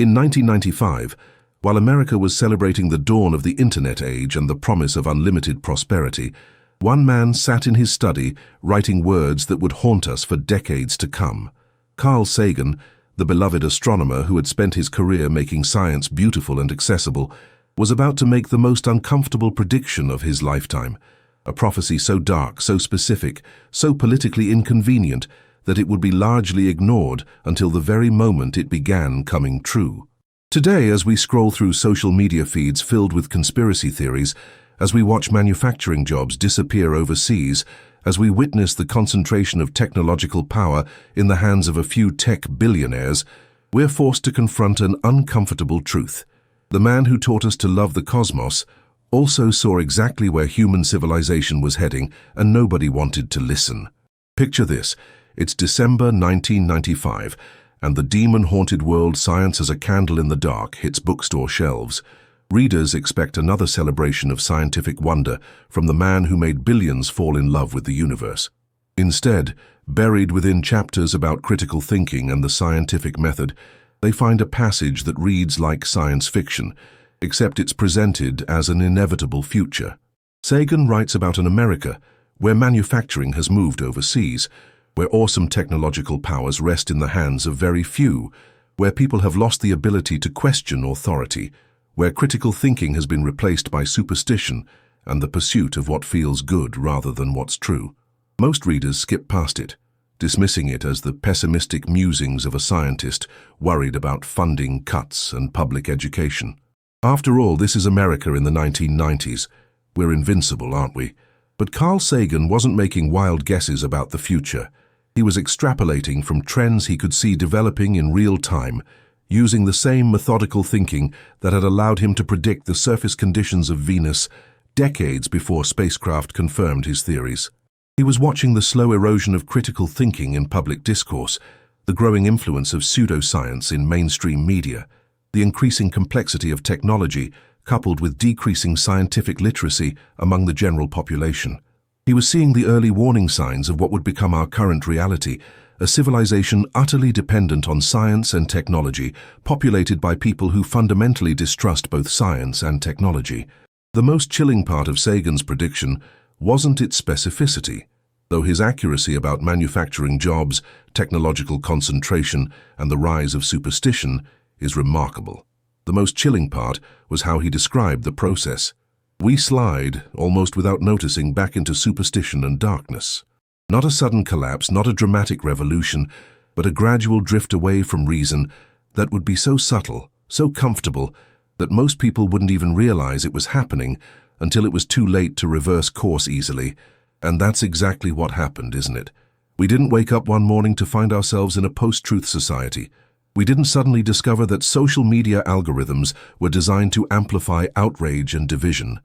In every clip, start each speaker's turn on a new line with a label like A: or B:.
A: In 1995, while America was celebrating the dawn of the internet age and the promise of unlimited prosperity, one man sat in his study writing words that would haunt us for decades to come. Carl Sagan, the beloved astronomer who had spent his career making science beautiful and accessible, was about to make the most uncomfortable prediction of his lifetime, a prophecy so dark, so specific, so politically inconvenient that it would be largely ignored until the very moment it began coming true. Today, as we scroll through social media feeds filled with conspiracy theories, as we watch manufacturing jobs disappear overseas, as we witness the concentration of technological power in the hands of a few tech billionaires, we're forced to confront an uncomfortable truth. The man who taught us to love the cosmos also saw exactly where human civilization was heading, and nobody wanted to listen. Picture this. It's December 1995, and the demon-haunted world Science as a Candle in the Dark hits bookstore shelves. Readers expect another celebration of scientific wonder from the man who made billions fall in love with the universe. Instead, buried within chapters about critical thinking and the scientific method, they find a passage that reads like science fiction, except it's presented as an inevitable future. Sagan writes about an America where manufacturing has moved overseas, where awesome technological powers rest in the hands of very few, where people have lost the ability to question authority, where critical thinking has been replaced by superstition and the pursuit of what feels good rather than what's true. Most readers skip past it, dismissing it as the pessimistic musings of a scientist worried about funding cuts and public education. After all, this is America in the 1990s. We're invincible, aren't we? But Carl Sagan wasn't making wild guesses about the future. He was extrapolating from trends he could see developing in real time, using the same methodical thinking that had allowed him to predict the surface conditions of Venus decades before spacecraft confirmed his theories. He was watching the slow erosion of critical thinking in public discourse, the growing influence of pseudoscience in mainstream media, the increasing complexity of technology coupled with decreasing scientific literacy among the general population. He was seeing the early warning signs of what would become our current reality, a civilization utterly dependent on science and technology, populated by people who fundamentally distrust both science and technology. The most chilling part of Sagan's prediction wasn't its specificity, though his accuracy about manufacturing jobs, technological concentration, and the rise of superstition is remarkable. The most chilling part was how he described the process. We slide, almost without noticing, back into superstition and darkness. Not a sudden collapse, not a dramatic revolution, but a gradual drift away from reason that would be so subtle, so comfortable, that most people wouldn't even realize it was happening until it was too late to reverse course easily. And that's exactly what happened, isn't it? We didn't wake up one morning to find ourselves in a post-truth society. We didn't suddenly discover that social media algorithms were designed to amplify outrage and division.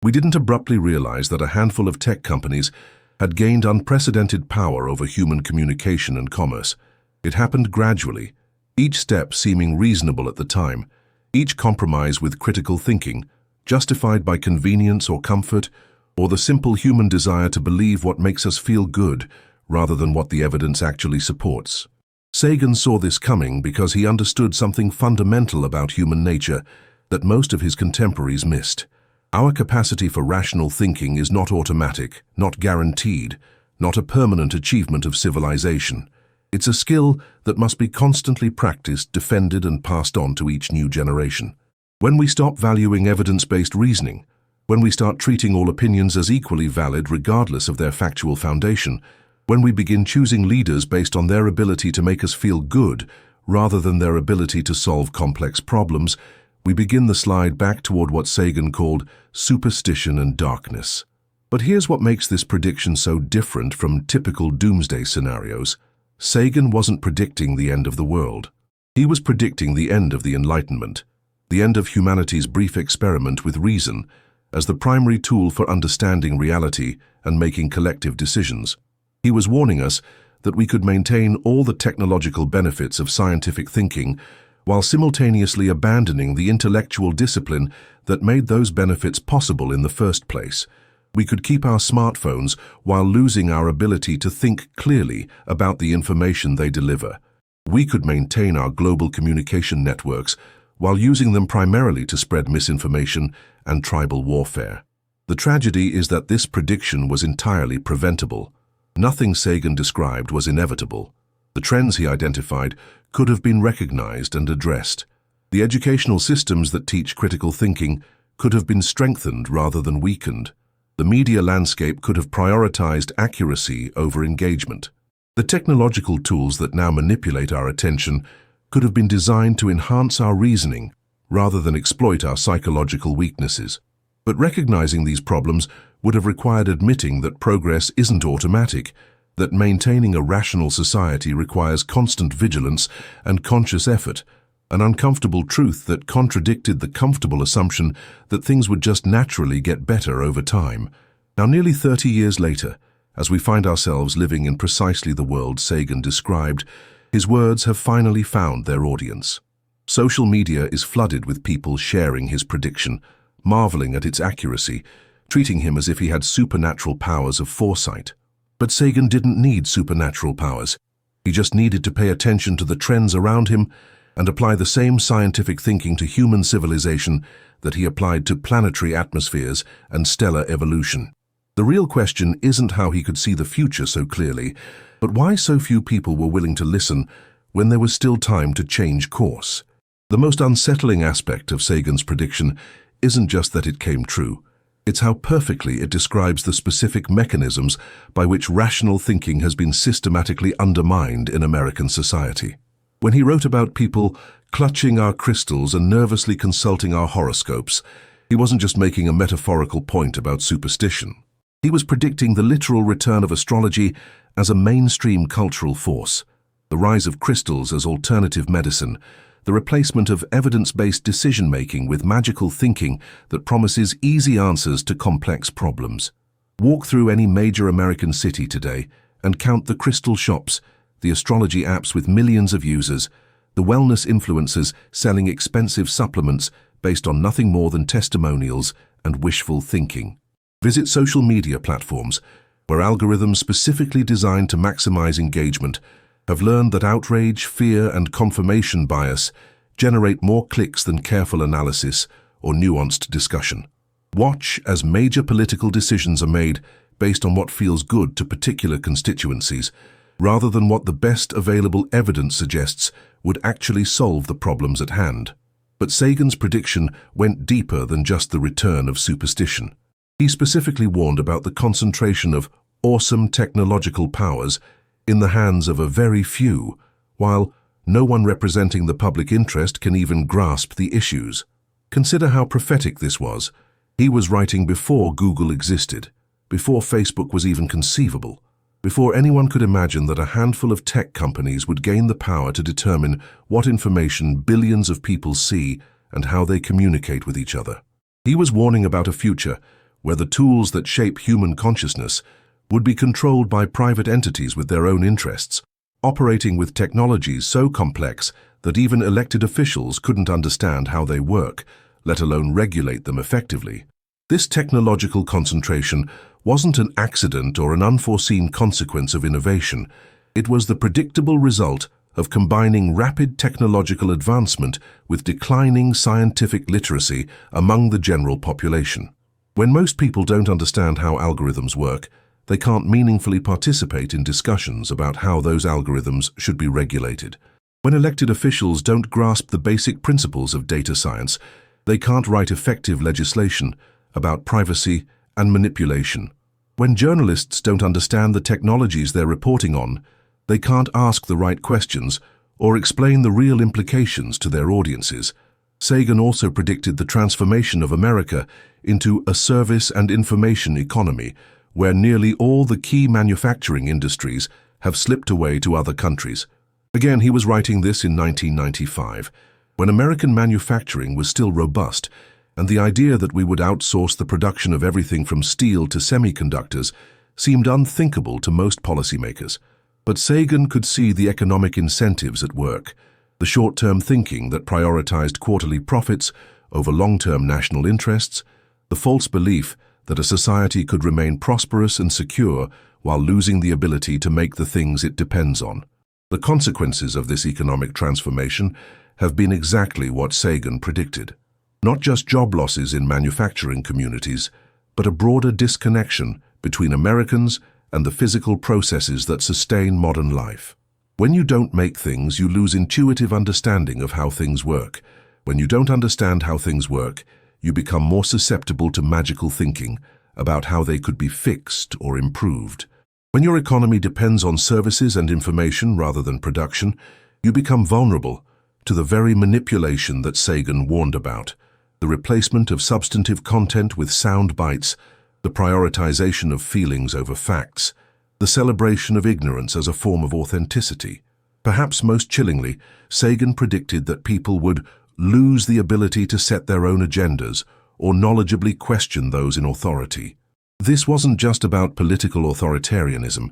A: We didn't abruptly realize that a handful of tech companies had gained unprecedented power over human communication and commerce. It happened gradually, each step seeming reasonable at the time, each compromise with critical thinking, justified by convenience or comfort, or the simple human desire to believe what makes us feel good rather than what the evidence actually supports. Sagan saw this coming because he understood something fundamental about human nature that most of his contemporaries missed. Our capacity for rational thinking is not automatic, not guaranteed, not a permanent achievement of civilization. It's a skill that must be constantly practiced, defended, and passed on to each new generation. When we stop valuing evidence-based reasoning, when we start treating all opinions as equally valid regardless of their factual foundation, when we begin choosing leaders based on their ability to make us feel good rather than their ability to solve complex problems, we begin the slide back toward what Sagan called superstition and darkness. But here's what makes this prediction so different from typical doomsday scenarios. Sagan wasn't predicting the end of the world. He was predicting the end of the Enlightenment, the end of humanity's brief experiment with reason as the primary tool for understanding reality and making collective decisions. He was warning us that we could maintain all the technological benefits of scientific thinking while simultaneously abandoning the intellectual discipline that made those benefits possible in the first place. We could keep our smartphones while losing our ability to think clearly about the information they deliver. We could maintain our global communication networks while using them primarily to spread misinformation and tribal warfare. The tragedy is that this prediction was entirely preventable. Nothing Sagan described was inevitable. The trends he identified could have been recognized and addressed. The educational systems that teach critical thinking could have been strengthened rather than weakened. The media landscape could have prioritized accuracy over engagement. The technological tools that now manipulate our attention could have been designed to enhance our reasoning rather than exploit our psychological weaknesses. But recognizing these problems would have required admitting that progress isn't automatic, that maintaining a rational society requires constant vigilance and conscious effort, an uncomfortable truth that contradicted the comfortable assumption that things would just naturally get better over time. Now, nearly 30 years later, as we find ourselves living in precisely the world Sagan described, his words have finally found their audience. Social media is flooded with people sharing his prediction, marveling at its accuracy, treating him as if he had supernatural powers of foresight. But Sagan didn't need supernatural powers. He just needed to pay attention to the trends around him and apply the same scientific thinking to human civilization that he applied to planetary atmospheres and stellar evolution. The real question isn't how he could see the future so clearly, but why so few people were willing to listen when there was still time to change course. The most unsettling aspect of Sagan's prediction isn't just that it came true. It's how perfectly it describes the specific mechanisms by which rational thinking has been systematically undermined in American society. When he wrote about people clutching our crystals and nervously consulting our horoscopes, he wasn't just making a metaphorical point about superstition. He was predicting the literal return of astrology as a mainstream cultural force, the rise of crystals as alternative medicine, the replacement of evidence-based decision-making with magical thinking that promises easy answers to complex problems. Walk through any major American city today and count the crystal shops, the astrology apps with millions of users, the wellness influencers selling expensive supplements based on nothing more than testimonials and wishful thinking. Visit social media platforms, where algorithms specifically designed to maximize engagement have learned that outrage, fear, and confirmation bias generate more clicks than careful analysis or nuanced discussion. Watch as major political decisions are made based on what feels good to particular constituencies, rather than what the best available evidence suggests would actually solve the problems at hand. But Sagan's prediction went deeper than just the return of superstition. He specifically warned about the concentration of awesome technological powers in the hands of a very few, while no one representing the public interest can even grasp the issues. Consider how prophetic this was. He was writing before Google existed, before Facebook was even conceivable, before anyone could imagine that a handful of tech companies would gain the power to determine what information billions of people see and how they communicate with each other. He was warning about a future where the tools that shape human consciousness would be controlled by private entities with their own interests, operating with technologies so complex that even elected officials couldn't understand how they work, let alone regulate them effectively. This technological concentration wasn't an accident or an unforeseen consequence of innovation. It was the predictable result of combining rapid technological advancement with declining scientific literacy among the general population. When most people don't understand how algorithms work, they can't meaningfully participate in discussions about how those algorithms should be regulated. When elected officials don't grasp the basic principles of data science, they can't write effective legislation about privacy and manipulation. When journalists don't understand the technologies they're reporting on, they can't ask the right questions or explain the real implications to their audiences. Sagan also predicted the transformation of America into a service and information economy, where nearly all the key manufacturing industries have slipped away to other countries. Again, he was writing this in 1995, when American manufacturing was still robust, and the idea that we would outsource the production of everything from steel to semiconductors seemed unthinkable to most policymakers. But Sagan could see the economic incentives at work, the short-term thinking that prioritized quarterly profits over long-term national interests, the false belief that a society could remain prosperous and secure while losing the ability to make the things it depends on. The consequences of this economic transformation have been exactly what Sagan predicted. Not just job losses in manufacturing communities, but a broader disconnection between Americans and the physical processes that sustain modern life. When you don't make things, you lose intuitive understanding of how things work. When you don't understand how things work, you become more susceptible to magical thinking about how they could be fixed or improved. When your economy depends on services and information rather than production, you become vulnerable to the very manipulation that Sagan warned about: the replacement of substantive content with sound bites, the prioritization of feelings over facts, the celebration of ignorance as a form of authenticity. Perhaps most chillingly, Sagan predicted that people would lose the ability to set their own agendas or knowledgeably question those in authority. This wasn't just about political authoritarianism.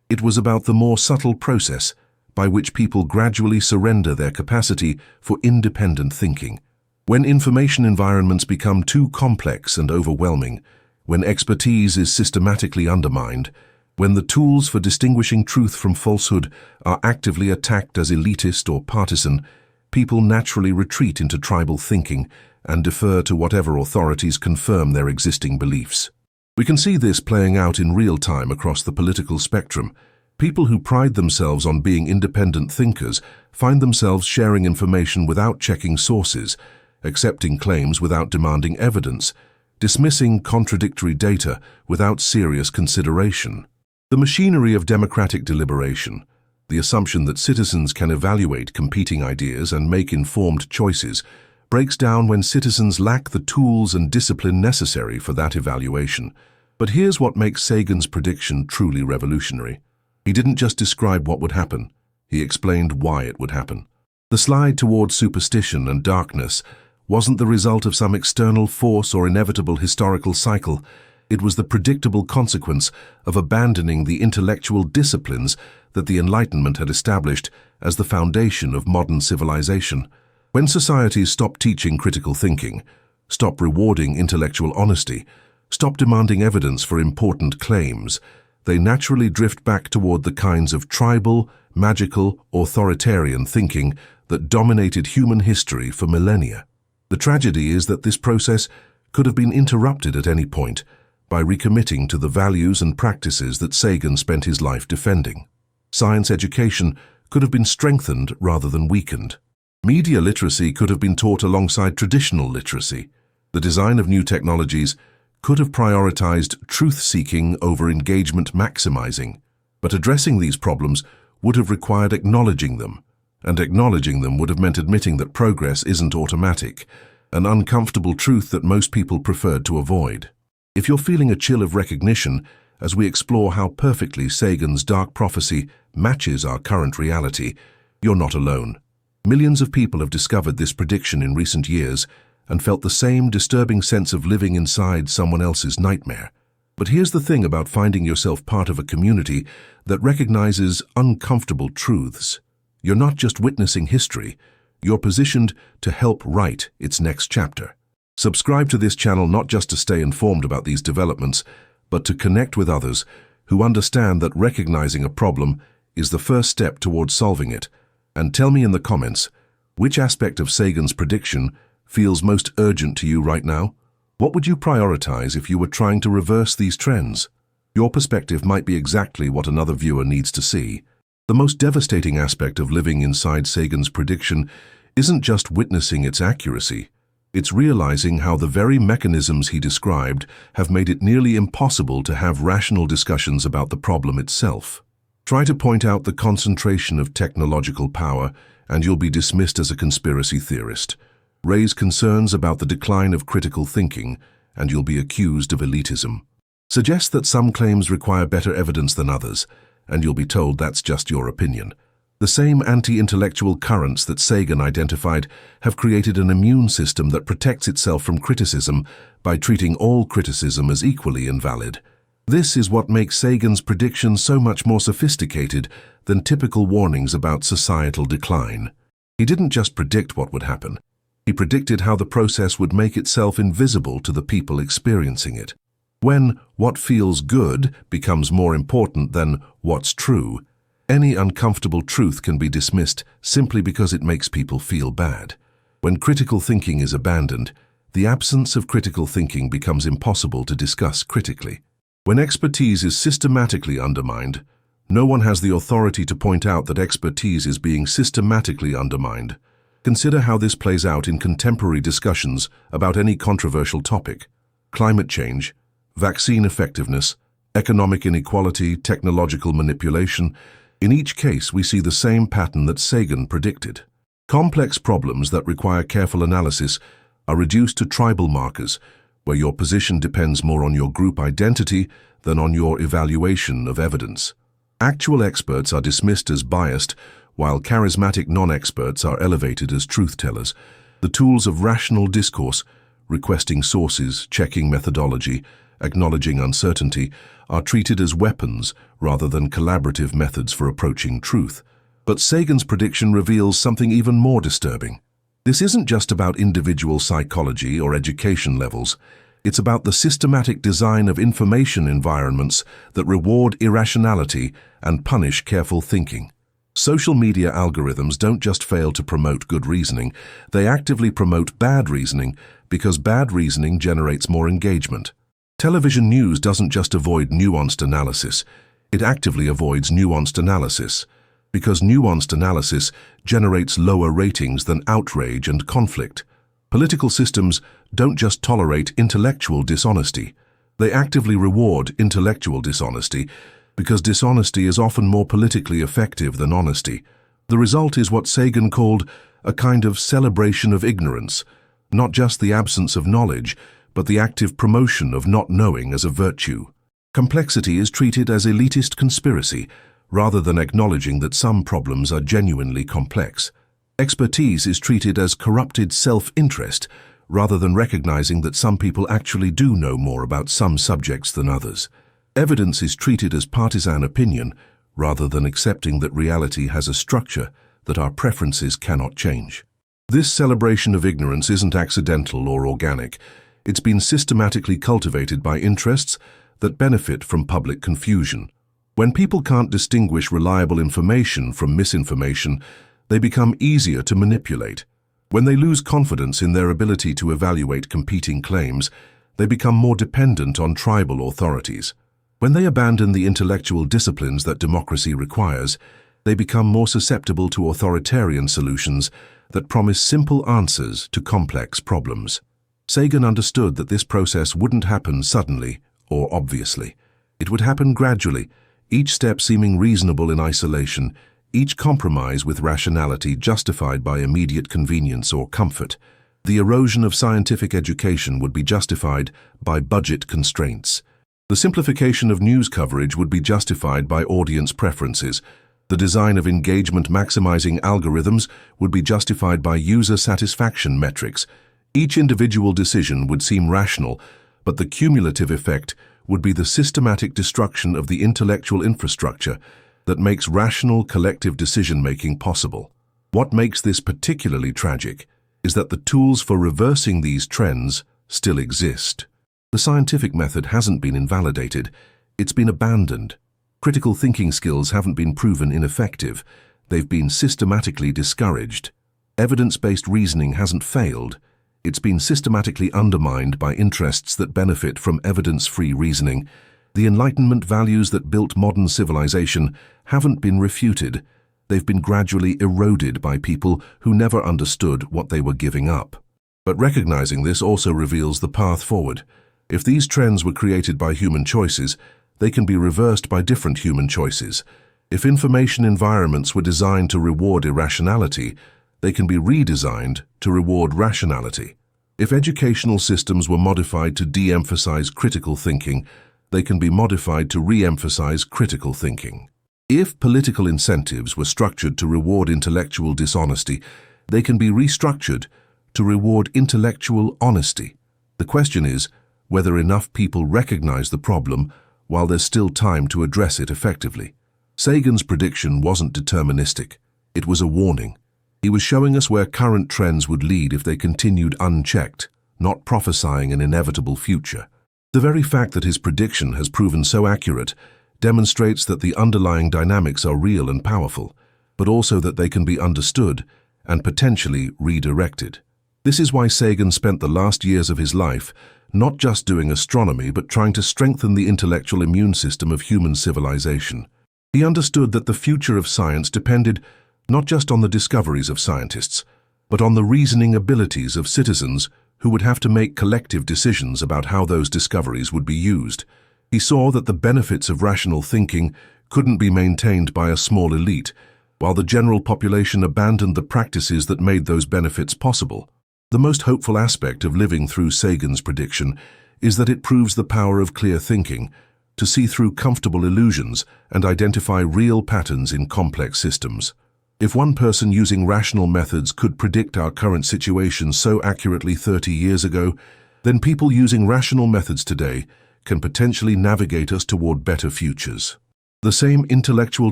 A: It was about the more subtle process by which people gradually surrender their capacity for independent thinking. When information environments become too complex and overwhelming, when expertise is systematically undermined, when the tools for distinguishing truth from falsehood are actively attacked as elitist or partisan, people naturally retreat into tribal thinking and defer to whatever authorities confirm their existing beliefs. We can see this playing out in real time across the political spectrum. People who pride themselves on being independent thinkers find themselves sharing information without checking sources, accepting claims without demanding evidence, dismissing contradictory data without serious consideration. The machinery of democratic deliberation, the assumption that citizens can evaluate competing ideas and make informed choices, breaks down when citizens lack the tools and discipline necessary for that evaluation. But here's what makes Sagan's prediction truly revolutionary. He didn't just describe what would happen, he explained why it would happen. The slide towards superstition and darkness wasn't the result of some external force or inevitable historical cycle. It was the predictable consequence of abandoning the intellectual disciplines that the Enlightenment had established as the foundation of modern civilization. When societies stop teaching critical thinking, stop rewarding intellectual honesty, stop demanding evidence for important claims, they naturally drift back toward the kinds of tribal, magical, authoritarian thinking that dominated human history for millennia. The tragedy is that this process could have been interrupted at any point by recommitting to the values and practices that Sagan spent his life defending. Science education could have been strengthened rather than weakened. Media literacy could have been taught alongside traditional literacy. The design of new technologies could have prioritized truth-seeking over engagement maximizing. But addressing these problems would have required acknowledging them, and acknowledging them would have meant admitting that progress isn't automatic, an uncomfortable truth that most people preferred to avoid. If you're feeling a chill of recognition as we explore how perfectly Sagan's dark prophecy matches our current reality, you're not alone. Millions of people have discovered this prediction in recent years and felt the same disturbing sense of living inside someone else's nightmare. But here's the thing about finding yourself part of a community that recognizes uncomfortable truths. You're not just witnessing history, you're positioned to help write its next chapter. Subscribe to this channel not just to stay informed about these developments, but to connect with others who understand that recognizing a problem is the first step towards solving it. And tell me in the comments, which aspect of Sagan's prediction feels most urgent to you right now? What would you prioritize if you were trying to reverse these trends? Your perspective might be exactly what another viewer needs to see. The most devastating aspect of living inside Sagan's prediction isn't just witnessing its accuracy. It's realizing how the very mechanisms he described have made it nearly impossible to have rational discussions about the problem itself. Try to point out the concentration of technological power, and you'll be dismissed as a conspiracy theorist. Raise concerns about the decline of critical thinking, and you'll be accused of elitism. Suggest that some claims require better evidence than others, and you'll be told that's just your opinion. The same anti-intellectual currents that Sagan identified have created an immune system that protects itself from criticism by treating all criticism as equally invalid. This is what makes Sagan's prediction so much more sophisticated than typical warnings about societal decline. He didn't just predict what would happen. He predicted how the process would make itself invisible to the people experiencing it. When what feels good becomes more important than what's true, Any uncomfortable truth can be dismissed simply because it makes people feel bad. When critical thinking is abandoned, the absence of critical thinking becomes impossible to discuss critically. When expertise is systematically undermined, no one has the authority to point out that expertise is being systematically undermined. Consider how this plays out in contemporary discussions about any controversial topic: climate change, vaccine effectiveness, economic inequality, technological manipulation. In each case, we see the same pattern that Sagan predicted. Complex problems that require careful analysis are reduced to tribal markers, where your position depends more on your group identity than on your evaluation of evidence. Actual experts are dismissed as biased, while charismatic non-experts are elevated as truth-tellers. The tools of rational discourse, requesting sources, checking methodology, acknowledging uncertainty, are treated as weapons rather than collaborative methods for approaching truth. But Sagan's prediction reveals something even more disturbing. This isn't just about individual psychology or education levels. It's about the systematic design of information environments that reward irrationality and punish careful thinking. Social media algorithms don't just fail to promote good reasoning, they actively promote bad reasoning because bad reasoning generates more engagement. Television news doesn't just avoid nuanced analysis, it actively avoids nuanced analysis, because nuanced analysis generates lower ratings than outrage and conflict. Political systems don't just tolerate intellectual dishonesty, they actively reward intellectual dishonesty because dishonesty is often more politically effective than honesty. The result is what Sagan called a kind of celebration of ignorance, not just the absence of knowledge, but the active promotion of not knowing as a virtue. Complexity is treated as elitist conspiracy, rather than acknowledging that some problems are genuinely complex. Expertise is treated as corrupted self-interest, rather than recognizing that some people actually do know more about some subjects than others. Evidence is treated as partisan opinion, rather than accepting that reality has a structure that our preferences cannot change. This celebration of ignorance isn't accidental or organic. It's been systematically cultivated by interests that benefit from public confusion. When people can't distinguish reliable information from misinformation, they become easier to manipulate. When they lose confidence in their ability to evaluate competing claims, they become more dependent on tribal authorities. When they abandon the intellectual disciplines that democracy requires, they become more susceptible to authoritarian solutions that promise simple answers to complex problems. Sagan understood that this process wouldn't happen suddenly or obviously. It would happen gradually, each step seeming reasonable in isolation, each compromise with rationality justified by immediate convenience or comfort. The erosion of scientific education would be justified by budget constraints. The simplification of news coverage would be justified by audience preferences. The design of engagement-maximizing algorithms would be justified by user satisfaction metrics. Each individual decision would seem rational, but the cumulative effect would be the systematic destruction of the intellectual infrastructure that makes rational collective decision-making possible. What makes this particularly tragic is that the tools for reversing these trends still exist. The scientific method hasn't been invalidated, it's been abandoned. Critical thinking skills haven't been proven ineffective, they've been systematically discouraged. Evidence-based reasoning hasn't failed, it's been systematically undermined by interests that benefit from evidence-free reasoning. The Enlightenment values that built modern civilization haven't been refuted, they've been gradually eroded by people who never understood what they were giving up. But recognizing this also reveals the path forward. If these trends were created by human choices, they can be reversed by different human choices. If information environments were designed to reward irrationality, they can be redesigned to reward rationality. If educational systems were modified to de-emphasize critical thinking, they can be modified to re-emphasize critical thinking. If political incentives were structured to reward intellectual dishonesty, they can be restructured to reward intellectual honesty. The question is whether enough people recognize the problem while there's still time to address it effectively. Sagan's prediction wasn't deterministic. It was a warning. He was showing us where current trends would lead if they continued unchecked, not prophesying an inevitable future. The very fact that his prediction has proven so accurate demonstrates that the underlying dynamics are real and powerful, but also that they can be understood and potentially redirected. This is why Sagan spent the last years of his life not just doing astronomy but trying to strengthen the intellectual immune system of human civilization. He understood that the future of science depended not just on the discoveries of scientists, but on the reasoning abilities of citizens who would have to make collective decisions about how those discoveries would be used. He saw that the benefits of rational thinking couldn't be maintained by a small elite, while the general population abandoned the practices that made those benefits possible. The most hopeful aspect of living through Sagan's prediction is that it proves the power of clear thinking, to see through comfortable illusions and identify real patterns in complex systems. If one person using rational methods could predict our current situation so accurately 30 years ago, then people using rational methods today can potentially navigate us toward better futures. The same intellectual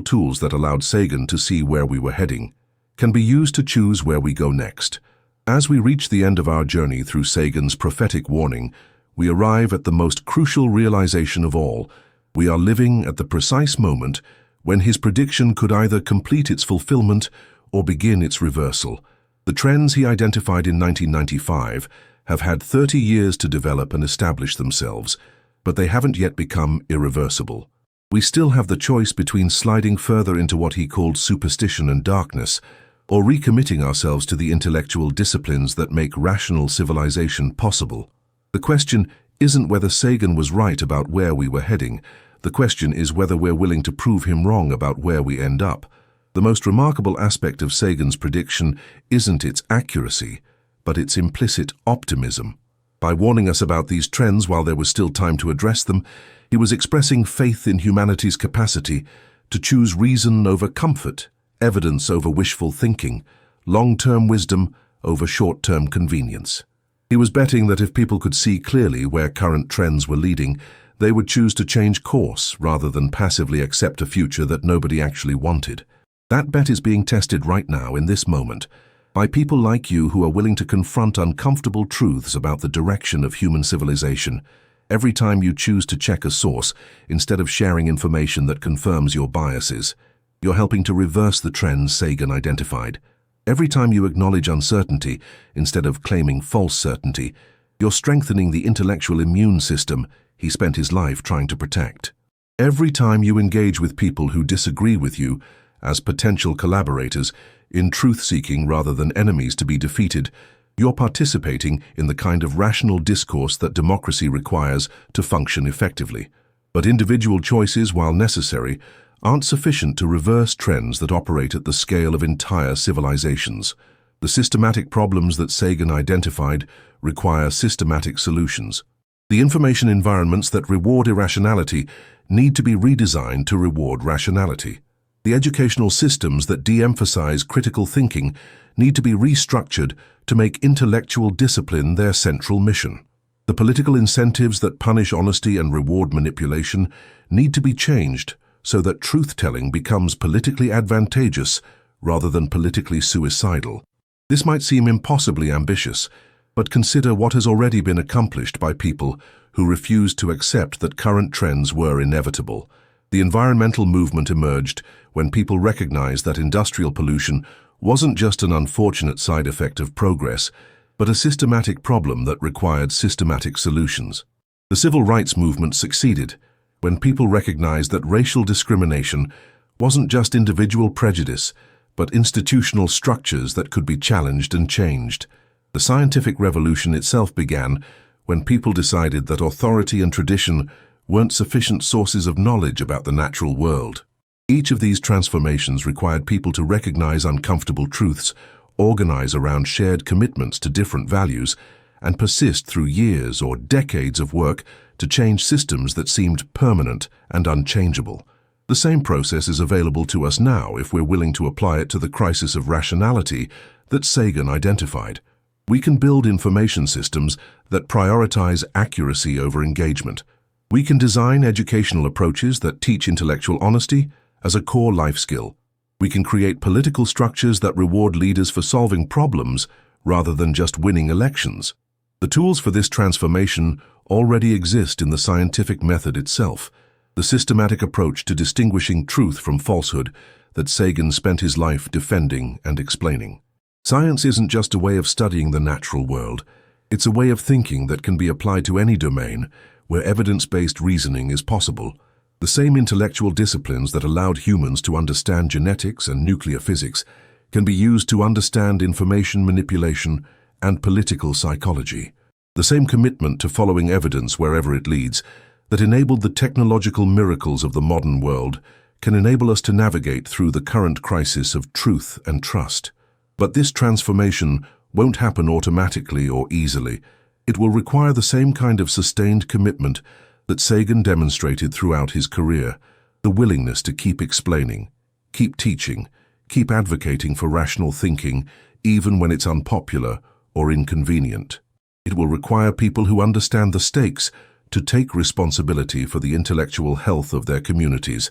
A: tools that allowed Sagan to see where we were heading can be used to choose where we go next. As we reach the end of our journey through Sagan's prophetic warning, we arrive at the most crucial realization of all. We are living at the precise moment when his prediction could either complete its fulfillment or begin its reversal. The trends he identified in 1995 have had 30 years to develop and establish themselves, but they haven't yet become irreversible. We still have the choice between sliding further into what he called superstition and darkness, or recommitting ourselves to the intellectual disciplines that make rational civilization possible. The question isn't whether Sagan was right about where we were heading. The question is whether we're willing to prove him wrong about where we end up. The most remarkable aspect of Sagan's prediction isn't its accuracy, but its implicit optimism. By warning us about these trends while there was still time to address them, he was expressing faith in humanity's capacity to choose reason over comfort, evidence over wishful thinking, long-term wisdom over short-term convenience. He was betting that if people could see clearly where current trends were leading, they would choose to change course rather than passively accept a future that nobody actually wanted. That bet is being tested right now in this moment by people like you who are willing to confront uncomfortable truths about the direction of human civilization. Every time you choose to check a source instead of sharing information that confirms your biases, you're helping to reverse the trends Sagan identified. Every time you acknowledge uncertainty instead of claiming false certainty, you're strengthening the intellectual immune system he spent his life trying to protect. Every time you engage with people who disagree with you as potential collaborators in truth-seeking rather than enemies to be defeated, you're participating in the kind of rational discourse that democracy requires to function effectively. But individual choices, while necessary, aren't sufficient to reverse trends that operate at the scale of entire civilizations. The systematic problems that Sagan identified require systematic solutions. The information environments that reward irrationality need to be redesigned to reward rationality. The educational systems that de-emphasize critical thinking need to be restructured to make intellectual discipline their central mission. The political incentives that punish honesty and reward manipulation need to be changed so that truth-telling becomes politically advantageous rather than politically suicidal. This might seem impossibly ambitious, but consider what has already been accomplished by people who refused to accept that current trends were inevitable. The environmental movement emerged when people recognized that industrial pollution wasn't just an unfortunate side effect of progress, but a systematic problem that required systematic solutions. The civil rights movement succeeded when people recognized that racial discrimination wasn't just individual prejudice, but institutional structures that could be challenged and changed. The scientific revolution itself began when people decided that authority and tradition weren't sufficient sources of knowledge about the natural world. Each of these transformations required people to recognize uncomfortable truths, organize around shared commitments to different values, and persist through years or decades of work to change systems that seemed permanent and unchangeable. The same process is available to us now if we're willing to apply it to the crisis of rationality that Sagan identified. We can build information systems that prioritize accuracy over engagement. We can design educational approaches that teach intellectual honesty as a core life skill. We can create political structures that reward leaders for solving problems rather than just winning elections. The tools for this transformation already exist in the scientific method itself. the systematic approach to distinguishing truth from falsehood that Sagan spent his life defending and explaining. Science isn't just a way of studying the natural world. It's a way of thinking that can be applied to any domain where evidence-based reasoning is possible. The same intellectual disciplines that allowed humans to understand genetics and nuclear physics can be used to understand information manipulation and political psychology. The same commitment to following evidence wherever it leads that enabled the technological miracles of the modern world can enable us to navigate through the current crisis of truth and trust. But this transformation won't happen automatically or easily. It will require the same kind of sustained commitment that Sagan demonstrated throughout his career, the willingness to keep explaining, keep teaching, keep advocating for rational thinking, even when it's unpopular or inconvenient. It will require people who understand the stakes to take responsibility for the intellectual health of their communities,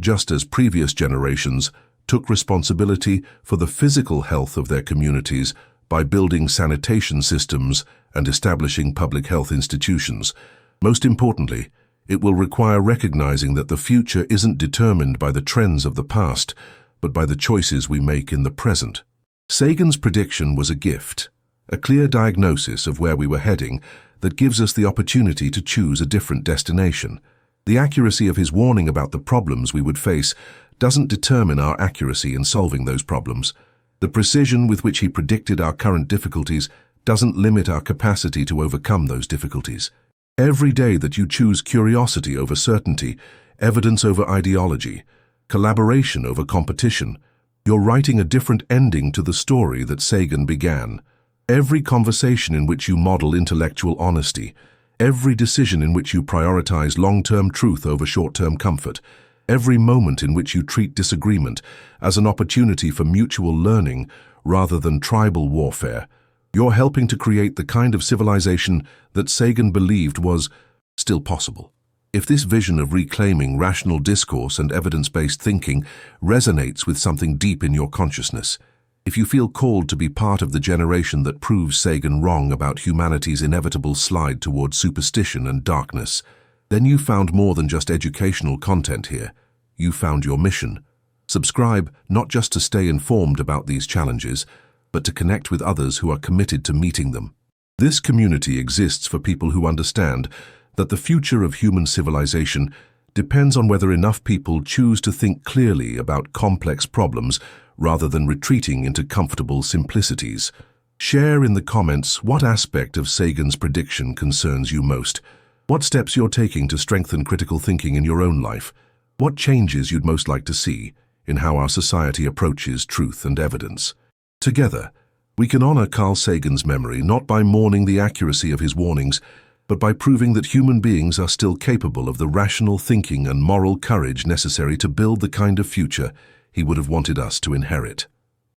A: just as previous generations took responsibility for the physical health of their communities by building sanitation systems and establishing public health institutions. Most importantly, it will require recognizing that the future isn't determined by the trends of the past, but by the choices we make in the present. Sagan's prediction was a gift, a clear diagnosis of where we were heading that gives us the opportunity to choose a different destination. The accuracy of his warning about the problems we would face doesn't determine our accuracy in solving those problems. The precision with which he predicted our current difficulties doesn't limit our capacity to overcome those difficulties. Every day that you choose curiosity over certainty, evidence over ideology, collaboration over competition, you're writing a different ending to the story that Sagan began. Every conversation in which you model intellectual honesty, every decision in which you prioritize long-term truth over short-term comfort, every moment in which you treat disagreement as an opportunity for mutual learning rather than tribal warfare, you're helping to create the kind of civilization that Sagan believed was still possible. If this vision of reclaiming rational discourse and evidence-based thinking resonates with something deep in your consciousness, if you feel called to be part of the generation that proves Sagan wrong about humanity's inevitable slide toward superstition and darkness, then you found more than just educational content here. You found your mission. Subscribe not just to stay informed about these challenges, but to connect with others who are committed to meeting them. This community exists for people who understand that the future of human civilization depends on whether enough people choose to think clearly about complex problems rather than retreating into comfortable simplicities. Share in the comments what aspect of Sagan's prediction concerns you most. What steps you're taking to strengthen critical thinking in your own life. What changes you'd most like to see in how our society approaches truth and evidence. Together, we can honor Carl Sagan's memory not by mourning the accuracy of his warnings, but by proving that human beings are still capable of the rational thinking and moral courage necessary to build the kind of future he would have wanted us to inherit.